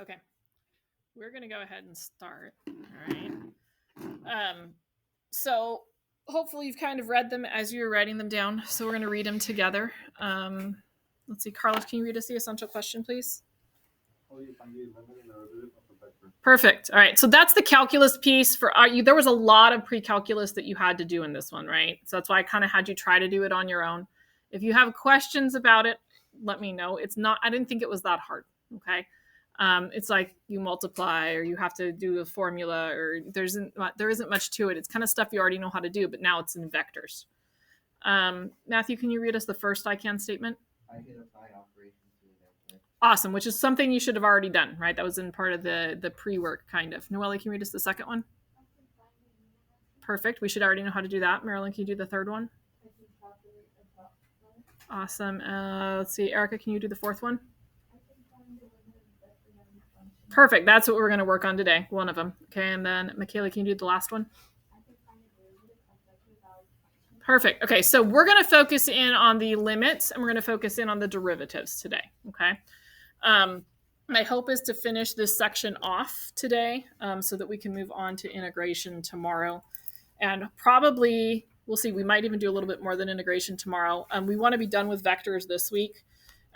Okay, we're going to go ahead and start. All right. So hopefully you've kind of read them as you were writing them down. So we're going to read them together. Let's see, Carlos, can you read us the essential question, please? Perfect. All right. So that's the calculus piece for you. There was a lot of pre-calculus that you had to do in this one, right? So that's why I kind of had you try to do it on your own. If you have questions about it, let me know. It's not, I didn't think it was that hard. Okay. It's like you multiply or you have to do a formula or there isn't much to it. It's kind of stuff you already know how to do, but now it's in vectors. Matthew, can you read us the first I can statement? I can apply operations to the vector. Awesome, which is something you should have already done, right? That was in part of the pre-work, kind of. Noelle, can you read us the second one? Perfect. We should already know how to do that. Marilyn, can you do the third one? Awesome. Let's see. Erica, can you do the fourth one? Perfect. That's what we're going to work on today. One of them. Okay. And then Michaela, can you do the last one? Perfect. Okay. So we're going to focus in on the limits and we're going to focus in on the derivatives today. Okay. My hope is to finish this section off today so that we can move on to integration tomorrow. And probably, we'll see, we might even do a little bit more than integration tomorrow. We want to be done with vectors this week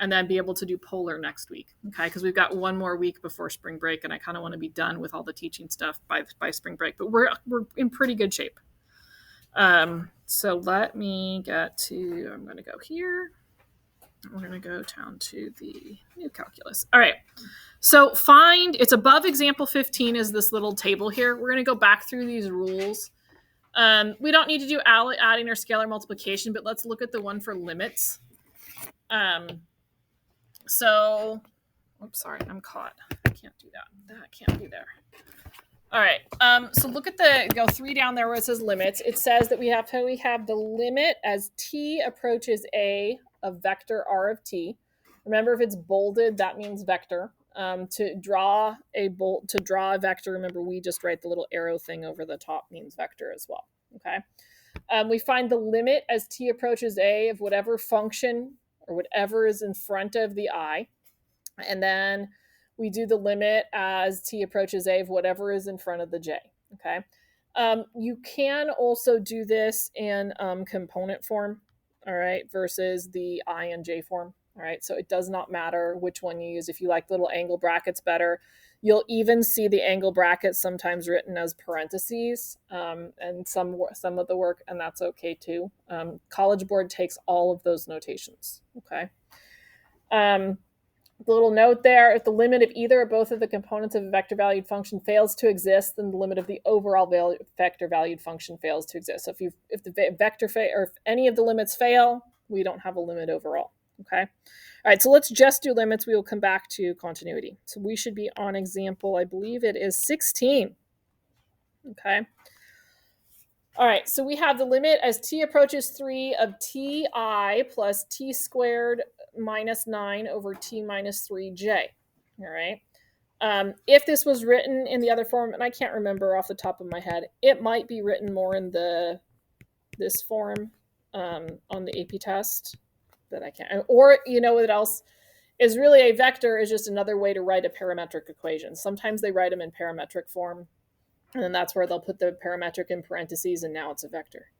and then be able to do polar next week, okay? Because we've got one more week before spring break and I kind of want to be done with all the teaching stuff by spring break. But we're in pretty good shape. So let me get to, I'm going to go here. We're going to go down to the new calculus. All right. So find, it's above example 15 is this little table here. We're going to go back through these rules. We don't need to do adding or scalar multiplication, but let's look at the one for limits. So, oops, sorry, I'm caught. I can't do that. That can't be there. All right. So look at go 3 down there where it says limits. It says that we have the limit as t approaches a of vector r of t. Remember, if it's bolded, that means vector. To draw a vector, remember we just write the little arrow thing over the top means vector as well. Okay. We find the limit as t approaches a of whatever function or whatever is in front of the I, and then we do the limit as t approaches a of whatever is in front of the j. Okay. You can also do this in component form, all right, versus the I and j form. All right, so it does not matter which one you use. If you like little angle brackets better, you'll even see the angle brackets sometimes written as parentheses and some of the work, and that's okay too. College Board takes all of those notations, okay? The little note there, if the limit of either or both of the components of a vector valued function fails to exist, then the limit of the overall vector valued function fails to exist. So if the vector or if any of the limits fail, we don't have a limit overall. Okay. All right. So let's just do limits. We will come back to continuity. So we should be on example, I believe it is 16. Okay. All right. So we have the limit as t approaches 3 of ti plus t squared minus 9 over t minus 3j. All right. If this was written in the other form, and I can't remember off the top of my head, it might be written more in this form on the AP test. That I can't, or you know what else is really a vector is just another way to write a parametric equation. Sometimes they write them in parametric form, and then that's where they'll put the parametric in parentheses, and now it's a vector.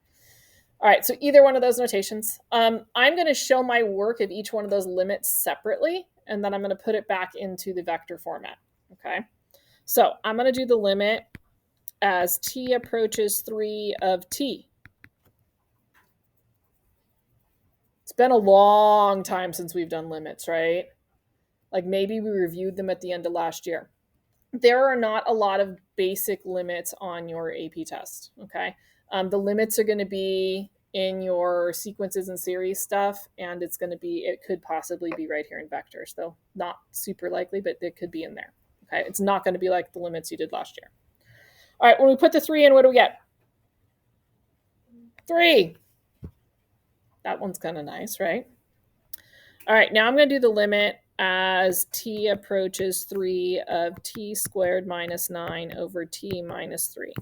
All right, so either one of those notations. I'm going to show my work of each one of those limits separately, and then I'm going to put it back into the vector format. Okay, so I'm going to do the limit as t approaches 3 of t. It's been a long time since we've done limits, right? Like maybe we reviewed them at the end of last year. There are not a lot of basic limits on your AP test, okay? The limits are going to be in your sequences and series stuff, and it could possibly be right here in vectors, though not super likely, but it could be in there, okay? It's not going to be like the limits you did last year. All right, when we put the 3 in, what do we get? 3. That one's kind of nice, right? All right, now I'm going to do the limit as t approaches 3 of t squared minus 9 over t minus 3.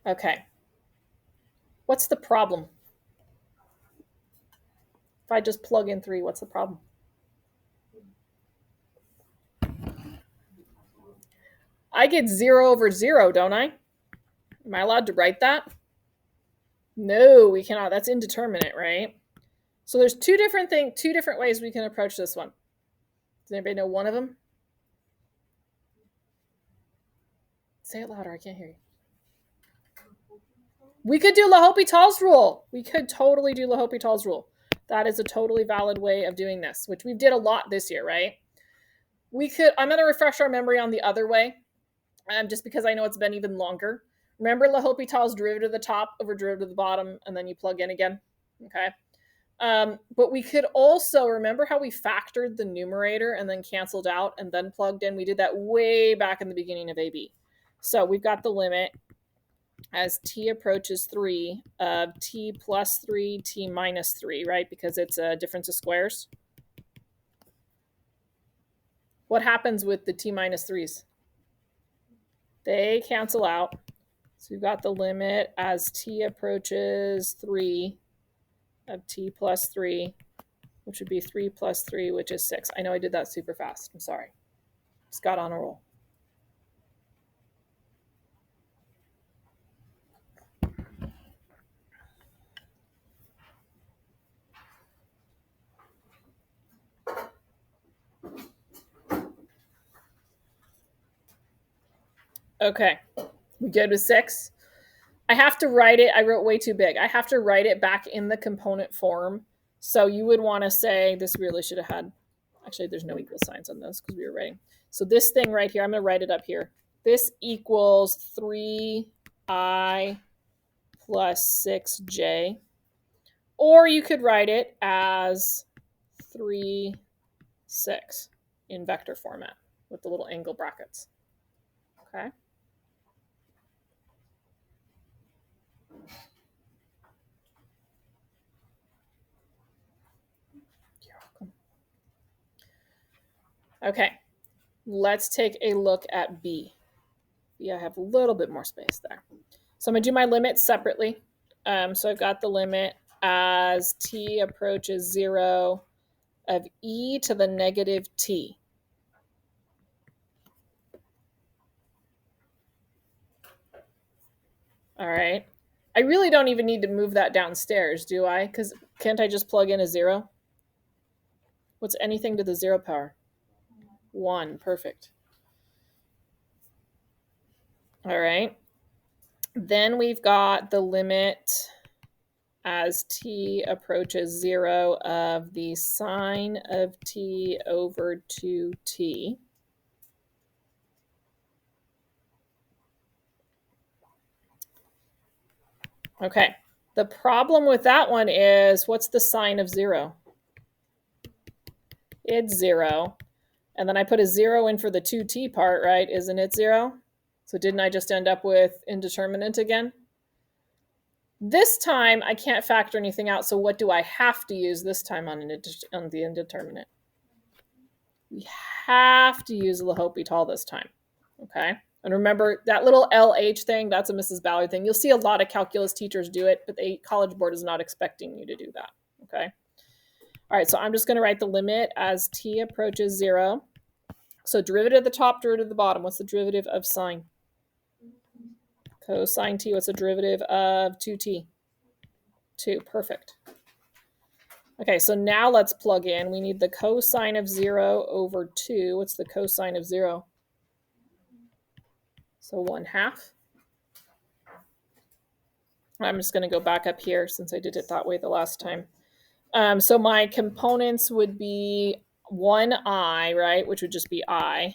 Okay. What's the problem? I just plug in 3, what's the problem? I get 0 over 0, don't I? Am I allowed to write that? No, we cannot. That's indeterminate, right? So there's two different ways we can approach this one. Does anybody know one of them? Say it louder. I can't hear you. We could do L'Hopital's rule. We could totally do L'Hopital's rule. That is a totally valid way of doing this, which we did a lot this year, right? I'm going to refresh our memory on the other way, just because I know it's been even longer. Remember L'Hopital's derivative of the top over derivative of the bottom, and then you plug in again? Okay. But we could also, remember how we factored the numerator and then canceled out and then plugged in? We did that way back in the beginning of AB. So we've got the limit as t approaches 3 of t plus 3, t minus 3, right? Because it's a difference of squares. What happens with the t minus 3s? They cancel out. So we've got the limit as t approaches 3 of t plus 3, which would be 3 plus 3, which is 6. I know I did that super fast. I'm sorry. Just got on a roll. Okay, we good with 6? I have to write it. I wrote way too big. I have to write it back in the component form. So you would want to say, this really should have had, actually there's no equal signs on those because we were writing. So this thing right here, I'm going to write it up here. This equals 3i plus 6j. Or you could write it as 3, 6 in vector format with the little angle brackets. Okay. You're welcome. Okay, let's take a look at B. I have a little bit more space there. So I'm going to do my limits separately. So I've got the limit as t approaches 0 of e to the negative t. All right. I really don't even need to move that downstairs, do I? Because can't I just plug in a 0? What's anything to the 0 power? 1. Perfect. All right. Then we've got the limit as t approaches 0 of the sine of t over 2t. Okay, the problem with that one is, what's the sine of 0? It's 0. And then I put a 0 in for the 2t part, right? Isn't it 0? So didn't I just end up with indeterminate again? This time, I can't factor anything out, so what do I have to use this time on the indeterminate? We have to use L'Hopital this time, okay? And remember, that little LH thing, that's a Mrs. Ballard thing. You'll see a lot of calculus teachers do it, but the College Board is not expecting you to do that, okay? All right, so I'm just going to write the limit as t approaches 0. So derivative of the top, derivative of the bottom. What's the derivative of sine? Cosine t. What's the derivative of 2t? 2. Perfect. Okay, so now let's plug in. We need the cosine of 0 over 2. What's the cosine of 0? So 1/2. I'm just going to go back up here since I did it that way the last time. So my components would be 1i, right, which would just be I.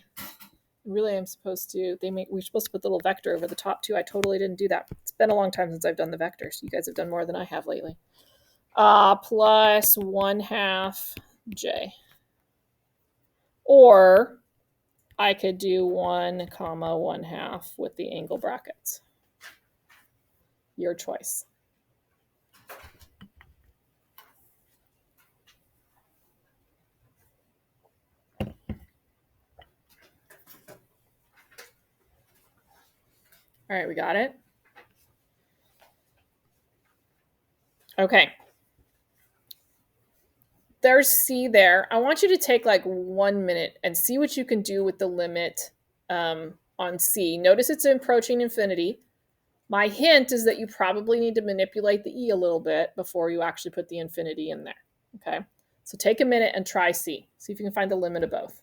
Really, I'm supposed to, we're supposed to put the little vector over the top too. I totally didn't do that. It's been a long time since I've done the vectors. You guys have done more than I have lately. Plus 1/2 j. Or I could do 1, 1/2 with the angle brackets. Your choice. All right, we got it? Okay. there's C there. I want you to take like 1 minute and see what you can do with the limit on C. Notice it's approaching infinity. My hint is that you probably need to manipulate the E a little bit before you actually put the infinity in there. Okay, so take a minute and try C. See if you can find the limit of both.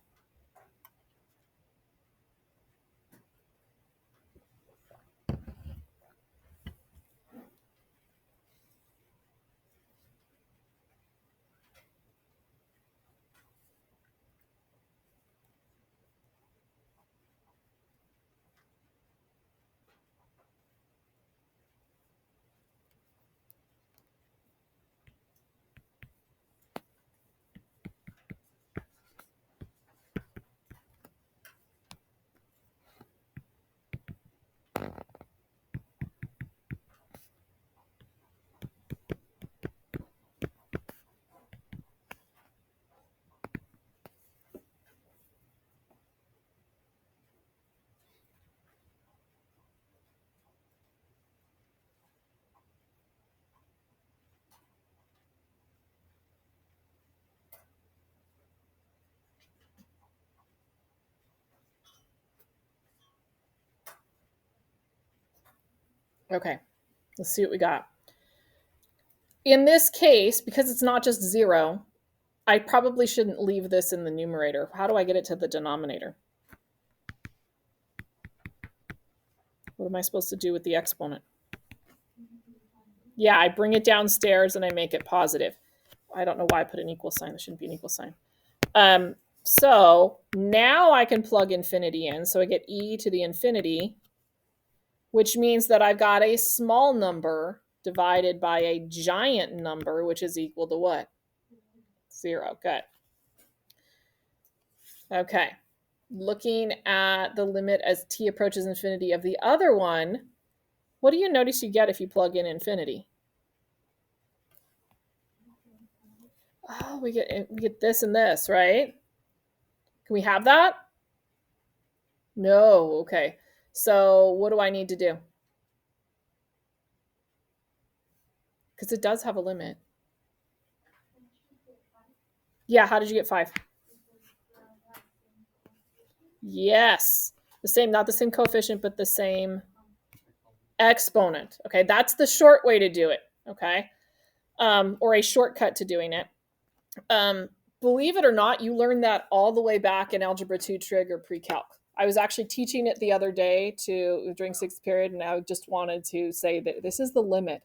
Okay, let's see what we got. In this case, because it's not just 0, I probably shouldn't leave this in the numerator. How do I get it to the denominator? What am I supposed to do with the exponent? Yeah, I bring it downstairs and I make it positive. I don't know why I put an equal sign. There shouldn't be an equal sign. So now I can plug infinity in. So I get e to the infinity, which means that I've got a small number divided by a giant number, which is equal to what? 0. Good. Okay. Looking at the limit as t approaches infinity of the other one, what do you notice you get if you plug in infinity? Oh, we get this and this, right? Can we have that? No. Okay. So what do I need to do? Because it does have a limit. Yeah, how did you get 5? Yes. The same, not the same coefficient, but the same exponent. Okay, that's the short way to do it. Okay. Or a shortcut to doing it. Believe it or not, you learned that all the way back in Algebra 2 trig or pre-calc. I was actually teaching it the other day during 6th period, and I just wanted to say that this is the limit,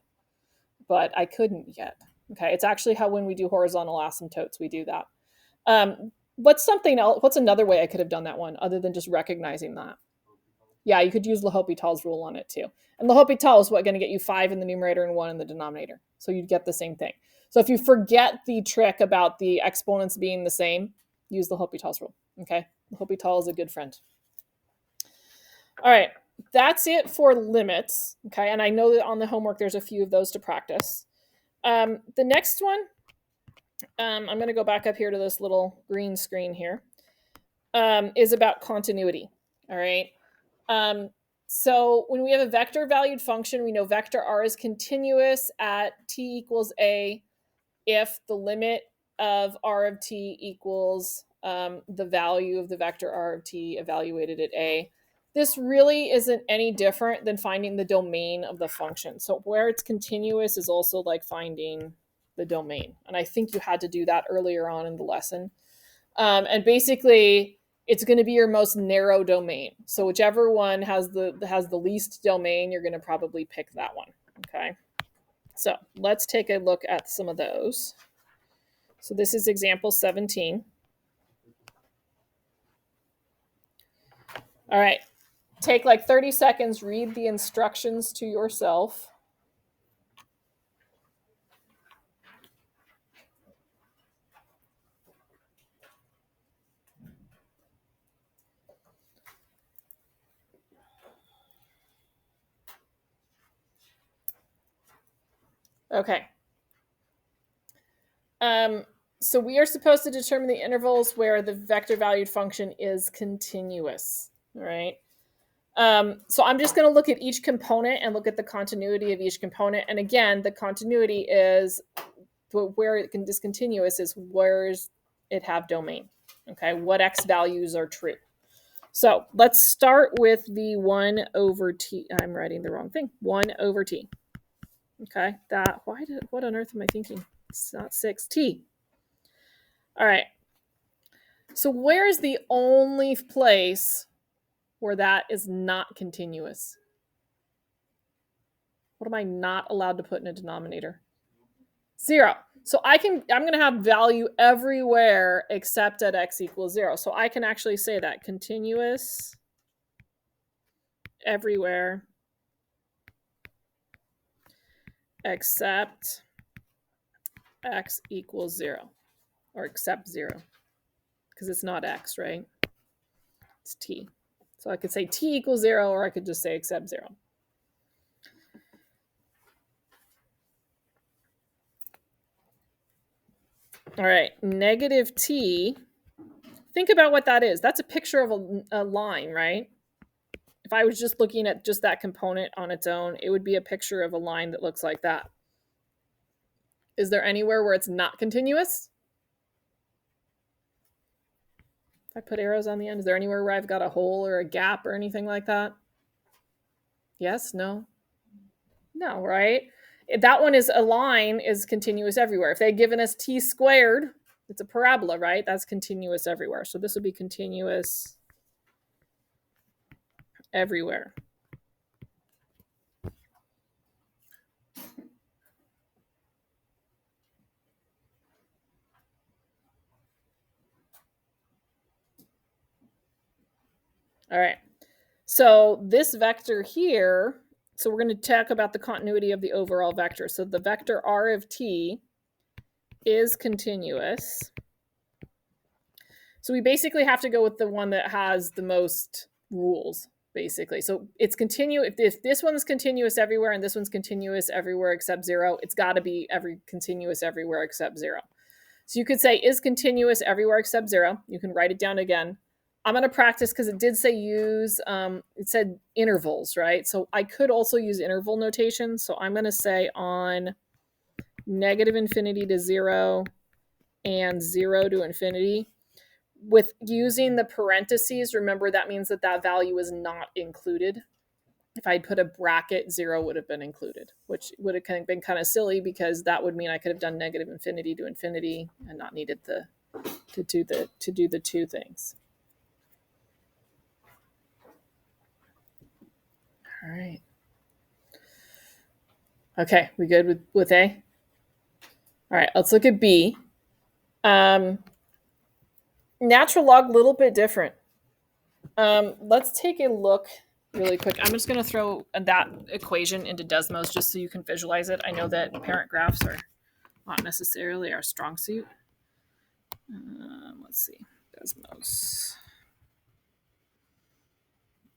but I couldn't yet. Okay, it's actually how when we do horizontal asymptotes, we do that. What's something else? What's another way I could have done that one other than just recognizing that? Yeah, you could use L'Hopital's rule on it too. And L'Hopital is what going to get you 5 in the numerator and 1 in the denominator. So you'd get the same thing. So if you forget the trick about the exponents being the same, use L'Hopital's rule. Okay, L'Hopital is a good friend. All right, that's it for limits. Okay, and I know that on the homework there's a few of those to practice. The next one, I'm going to go back up here to this little green screen here, is about continuity. All right. So when we have a vector valued function, we know vector r is continuous at t equals a if the limit of r of t equals the value of the vector r of t evaluated at a. This really isn't any different than finding the domain of the function. So where it's continuous is also like finding the domain. And I think you had to do that earlier on in the lesson. And basically, it's going to be your most narrow domain. So whichever one has the least domain, you're going to probably pick that one. Okay. So let's take a look at some of those. So this is example 17. All right. Take like 30 seconds, read the instructions to yourself. Okay. So we are supposed to determine the intervals where the vector valued function is continuous. All right. So I'm just going to look at each component and look at the continuity of each component. And again, the continuity is but where it can discontinuous is where's it have domain. Okay, what x values are true. So let's start with the 1 over t. I'm writing the wrong thing. 1 over t. Okay, what on earth am I thinking? It's not 6t. All right. So where is the only place where that is not continuous? What am I not allowed to put in a denominator? 0. So I'm going to have value everywhere except at x equals 0. So I can actually say that continuous everywhere except x equals 0, or except 0, because it's not x, right? It's t. So I could say t equals 0, or I could just say except 0. All right, negative t. Think about what that is. That's a picture of a line, right? If I was just looking at just that component on its own, it would be a picture of a line that looks like that. Is there anywhere where it's not continuous? If I put arrows on the end, is there anywhere where I've got a hole or a gap or anything like that? Yes? No? No, right? That one is a line is continuous everywhere. If they'd given us t squared, it's a parabola, right? That's continuous everywhere. So this would be continuous everywhere. All right. So this vector here, so we're going to talk about the continuity of the overall vector. So the vector r of t is continuous. So we basically have to go with the one that has the most rules, basically. So it's continuous. If this one's continuous everywhere and this one's continuous everywhere except 0, it's got to be continuous everywhere except 0. So you could say is continuous everywhere except 0. You can write it down again. I'm going to practice because it did say use, it said intervals, right? So I could also use interval notation. So I'm going to say on negative infinity to 0 and 0 to infinity. With using the parentheses, remember that means that that value is not included. If I'd put a bracket, 0 would have been included, which would have been kind of silly because that would mean I could have done negative infinity to infinity and not needed to do the two things. All right. Okay, we good with A? All right, let's look at B. Natural log, a little bit different. Let's take a look really quick. I'm just going to throw that equation into Desmos just so you can visualize it. I know that parent graphs are not necessarily our strong suit. Let's see, Desmos.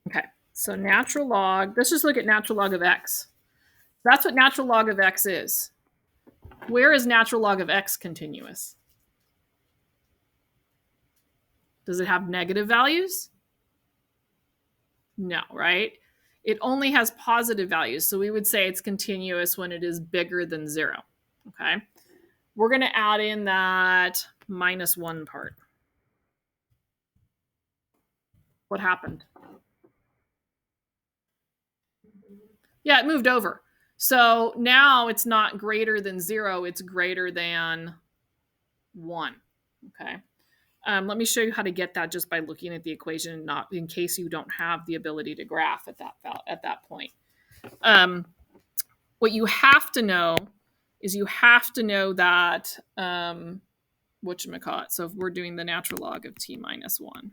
Okay, so natural log, let's just look at natural log of x. That's what natural log of x is. Where is natural log of x continuous? Does it have negative values? No, right? It only has positive values. So we would say it's continuous when it is bigger than 0. Okay. We're going to add in that -1 part. What happened? Yeah, it moved over. So now it's not greater than 0, it's greater than 1. Okay. Let me show you how to get that just by looking at the equation, not in case you don't have the ability to graph at that point. What you have to know is you have to know that whatchamacallit. So if we're doing the natural log of t minus 1.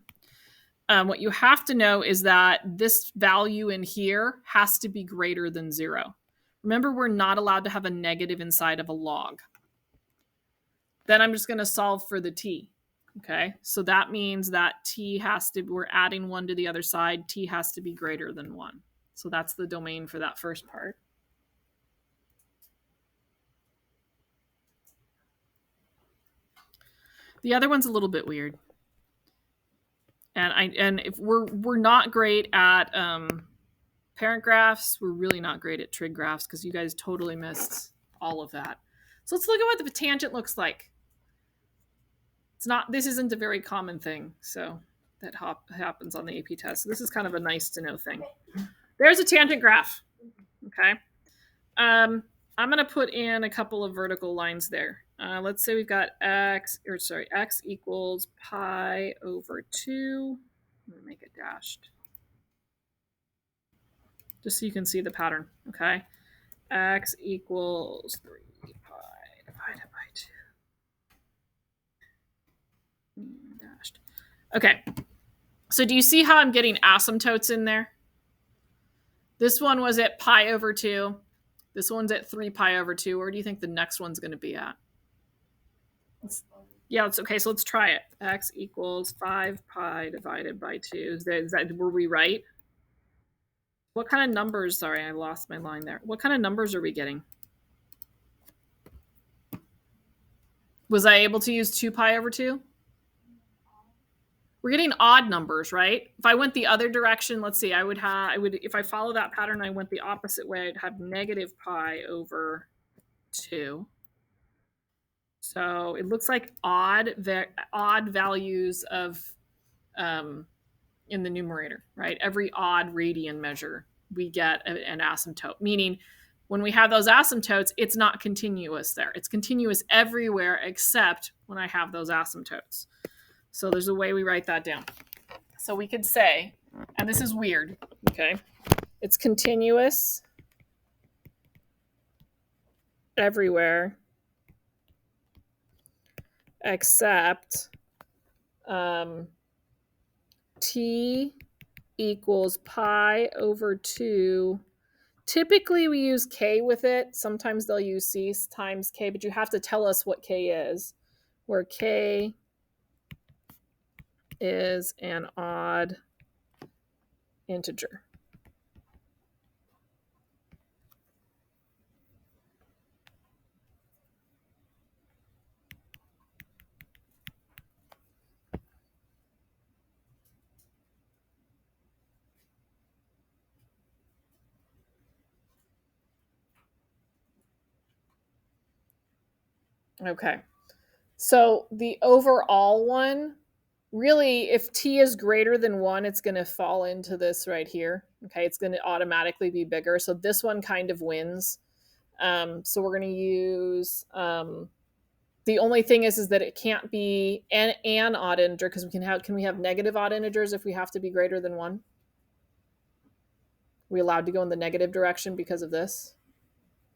What you have to know is that this value in here has to be greater than 0. Remember, we're not allowed to have a negative inside of a log. Then I'm just going to solve for the t. Okay, so that means that t has to, we're adding 1 to the other side, t has to be greater than 1. So that's the domain for that first part. The other one's a little bit weird. And if we're not great at parent graphs, we're really not great at trig graphs because you guys totally missed all of that. So let's look at what the tangent looks like. This isn't a very common thing, so that happens on the AP test. So this is kind of a nice to know thing. There's a tangent graph. Okay. I'm going to put in a couple of vertical lines there. Let's say we've got x equals pi over 2. I'm going to make it dashed, just so you can see the pattern. Okay. X equals 3 pi divided by 2. Dashed. Okay. So do you see how I'm getting asymptotes in there? This one was at pi over 2. This one's at 3 pi over 2. Where do you think the next one's going to be at? Yeah, it's okay. So let's try it. X equals 5 pi divided by 2. Were we right? What kind of numbers? Sorry, I lost my line there. What kind of numbers are we getting? Was I able to use 2 pi over 2? We're getting odd numbers, right? If I went the other direction, let's see, if I follow that pattern, I went the opposite way, I'd have negative pi over 2. So it looks like odd values of in the numerator, right? Every odd radian measure, we get an asymptote, meaning when we have those asymptotes, it's not continuous there. It's continuous everywhere except when I have those asymptotes. So there's a way we write that down. So we could say, and this is weird, okay? It's continuous everywhere except t equals pi over 2. Typically we use k with it. Sometimes they'll use c times k, but you have to tell us what k is, where k is an odd integer. Okay. So the overall one, really, if t is greater than 1, it's going to fall into this right here. Okay, it's going to automatically be bigger. So this one kind of wins. So we're going to use, the only thing is that it can't be an odd integer, because can we have negative odd integers if we have to be greater than 1? Are we allowed to go in the negative direction because of this?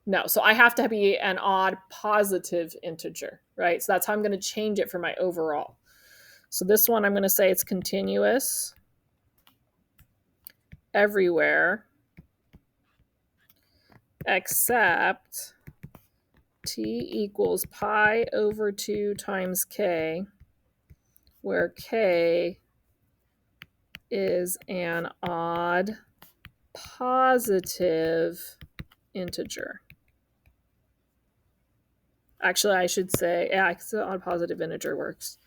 No, so I have to be an odd positive integer, right? So that's how I'm going to change it for my overall. So this one, I'm going to say it's continuous everywhere except t equals pi over 2 times k, where k is an odd positive integer. Actually, I should say, yeah, odd positive integer works.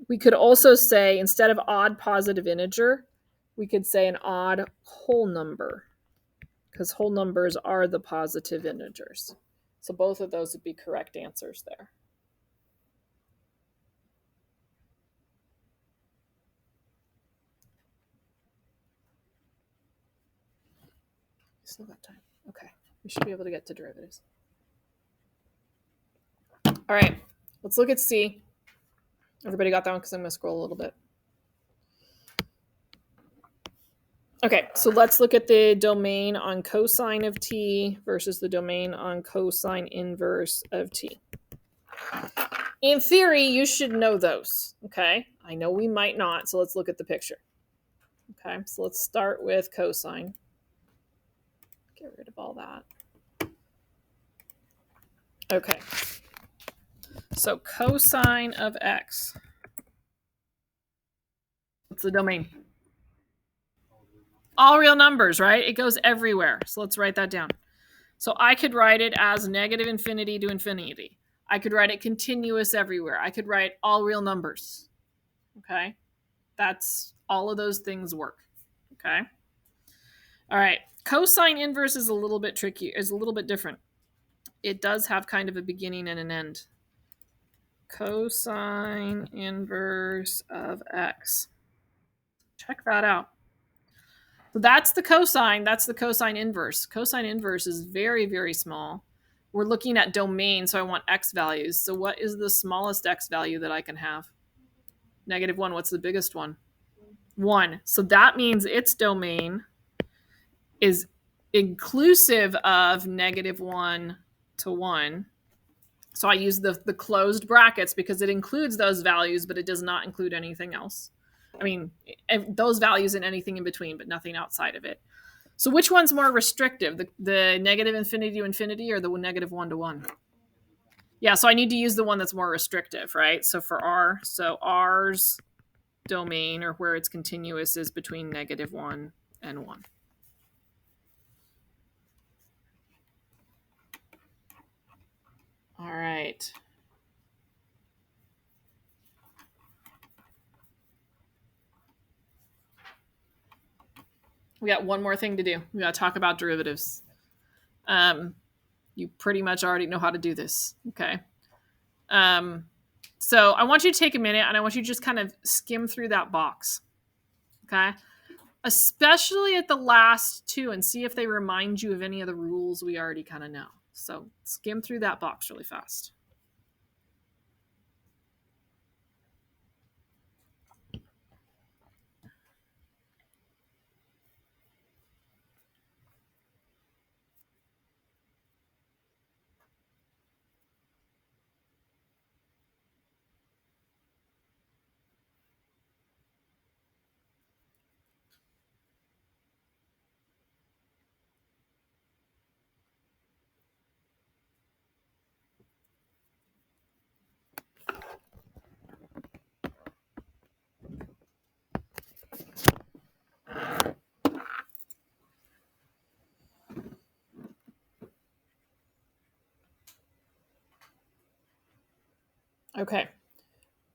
We could also say, instead of odd positive integer, we could say an odd whole number, because whole numbers are the positive integers. So both of those would be correct answers there. Still got time. Okay, we should be able to get to derivatives. All right, let's look at C. Everybody got that one? Because I'm going to scroll a little bit. Okay, so let's look at the domain on cosine of t versus the domain on cosine inverse of t. In theory, you should know those, okay? I know we might not, so let's look at the picture. Okay, so let's start with cosine. Get rid of all that. Okay, so cosine of x. What's the domain? All real numbers, right? It goes everywhere. So let's write that down. So I could write it as negative infinity to infinity. I could write it continuous everywhere. I could write all real numbers. Okay, that's all of those things work. Okay. All right. Cosine inverse is a little bit tricky, is a little bit different. it does have kind of a beginning and an end. Cosine inverse of x. Check that out. So that's the cosine. That's the cosine inverse. Cosine inverse is very, very small. We're looking at domain, so I want x values. So what is the smallest x value that I can have? -1. What's the biggest one? 1. So that means its domain is inclusive of -1 to 1. So I use the closed brackets because it includes those values, but it does not include anything else. I mean, those values and anything in between, but nothing outside of it. So which one's more restrictive, the negative infinity to infinity or the -1 to 1? Yeah, so I need to use the one that's more restrictive, right? So for R, so R's domain, or where it's continuous, is between -1 and 1. All right. We got one more thing to do. We got to talk about derivatives. You pretty much already know how to do this. Okay. So I want you to take a minute and I want you to just kind of skim through that box. Okay. Especially at the last two and see if they remind you of any of the rules we already kind of know. So skim through that box really fast. Okay.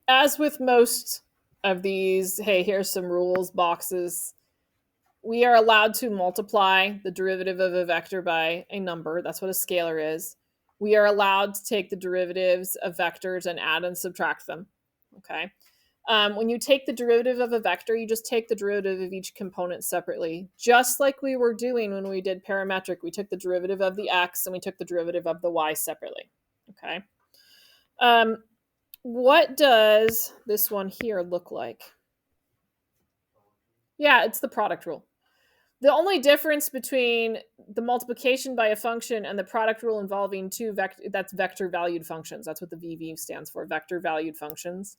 As with most of these, hey, here's some rules boxes. We are allowed to multiply the derivative of a vector by a number. That's what a scalar is. We are allowed to take the derivatives of vectors and add and subtract them. Okay. When you take the derivative of a vector, you just take the derivative of each component separately, just like we were doing when we did parametric. We took the derivative of the x and we took the derivative of the y separately. Okay. What does this one here look like? Yeah, it's the product rule. The only difference between the multiplication by a function and the product rule involving that's vector valued functions. That's what the VV stands for, vector valued functions,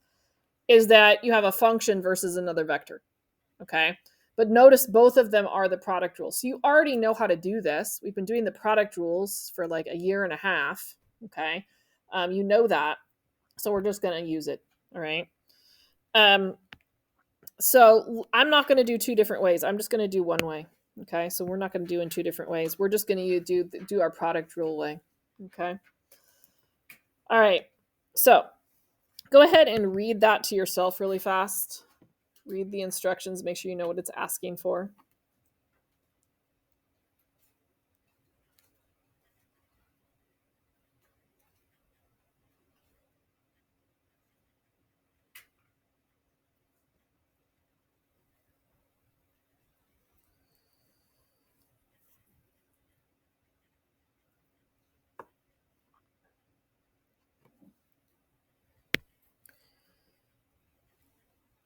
is that you have a function versus another vector. Okay. But notice both of them are the product rule. So you already know how to do this. We've been doing the product rules for like a year and a half. Okay. You know that. So we're just going to use it. All right. So I'm not going to do two different ways. I'm just going to do one way. Okay. So we're not going to do in two different ways. We're just going to do our product rule way. Okay. All right. So go ahead and read that to yourself really fast. Read the instructions. Make sure you know what it's asking for.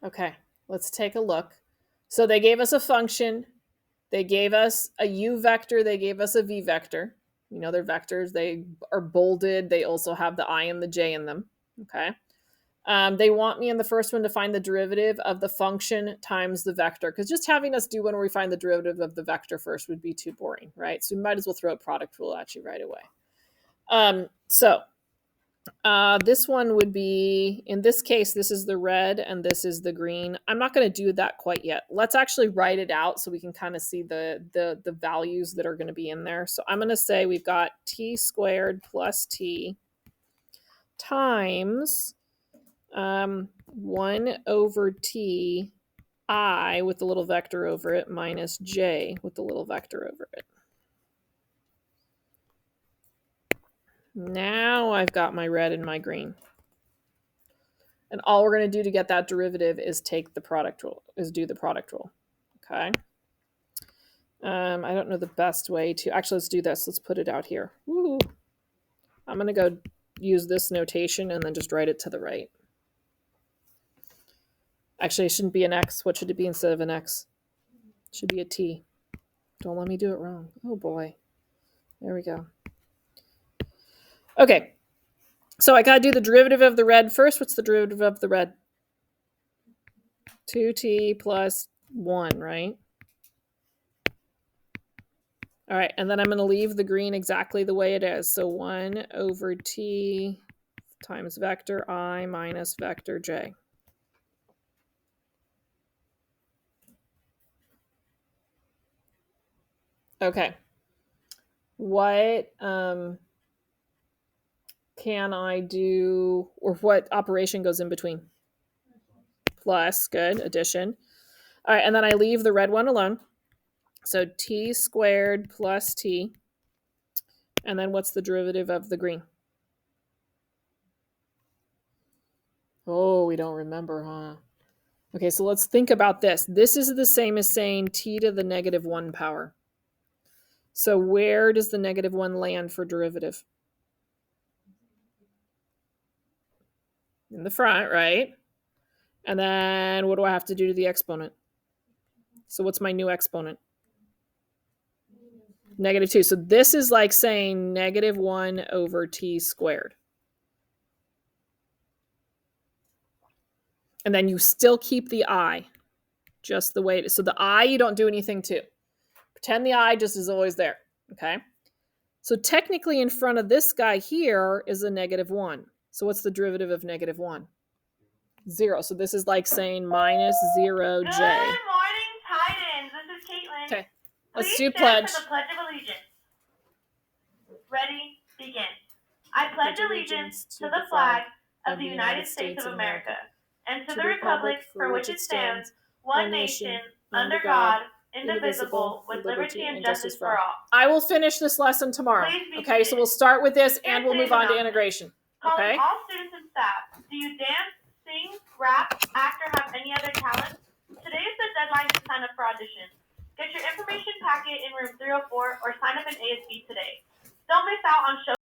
Okay, let's take a look. So they gave us a function. They gave us a u vector. They gave us a v vector. You know, they're vectors. They are bolded. They also have the I and the j in them. Okay. They want me in the first one to find the derivative of the function times the vector, because just having us do one where we find the derivative of the vector first would be too boring, right? So we might as well throw a product rule at you right away. This one would be, in this case, this is the red and this is the green. I'm not going to do that quite yet. Let's actually write it out so we can kind of see the values that are going to be in there. So I'm going to say we've got t squared plus t times 1 over t I with the little vector over it minus j with the little vector over it. Now I've got my red and my green. And all we're going to do to get that derivative is take the product rule, is do the product rule. Okay. I don't know the best way to, actually, let's do this. Let's put it out here. Woo. I'm going to go use this notation and then just write it to the right. Actually, it shouldn't be an X. What should it be instead of an X? It should be a T. Don't let me do it wrong. Oh boy. There we go. Okay. So I got to do the derivative of the red first. What's the derivative of the red? 2t plus 1, right? All right, and then I'm going to leave the green exactly the way it is. So 1 over t times vector I minus vector j. Okay. What can I do, or what operation goes in between? Plus, good, addition. All right, and then I leave the red one alone. So t squared plus t. And then what's the derivative of the green? Oh, we don't remember, huh? Okay, so let's think about this. This is the same as saying t to the negative 1 power. So where does the negative 1 land for derivative? In the front, right? And then what do I have to do to the exponent? So what's my new exponent? Negative 2. So this is like saying negative 1 over t squared. And then you still keep the I just the way it is. So the I you don't do anything to. Pretend the I just is always there, okay? So technically in front of this guy here is a negative 1. So what's the derivative of negative 1? 0. So this is like saying minus 0j. Good morning, Titans. This is Caitlin. Okay, let's Please do stand pledge. for the Pledge of Allegiance. Ready, begin. I pledge allegiance to the flag of the United States of America and to the republic for which it stands, one nation, under God, indivisible, with liberty and justice for all. I will finish this lesson tomorrow. Okay, so we'll start with this and we'll move on to integration. Okay? Calling all students and staff. Do you dance, sing, rap, act, or have any other talent? Today is the deadline to sign up for auditions. Get your information packet in room 304 or sign up in ASB today. Don't miss out on show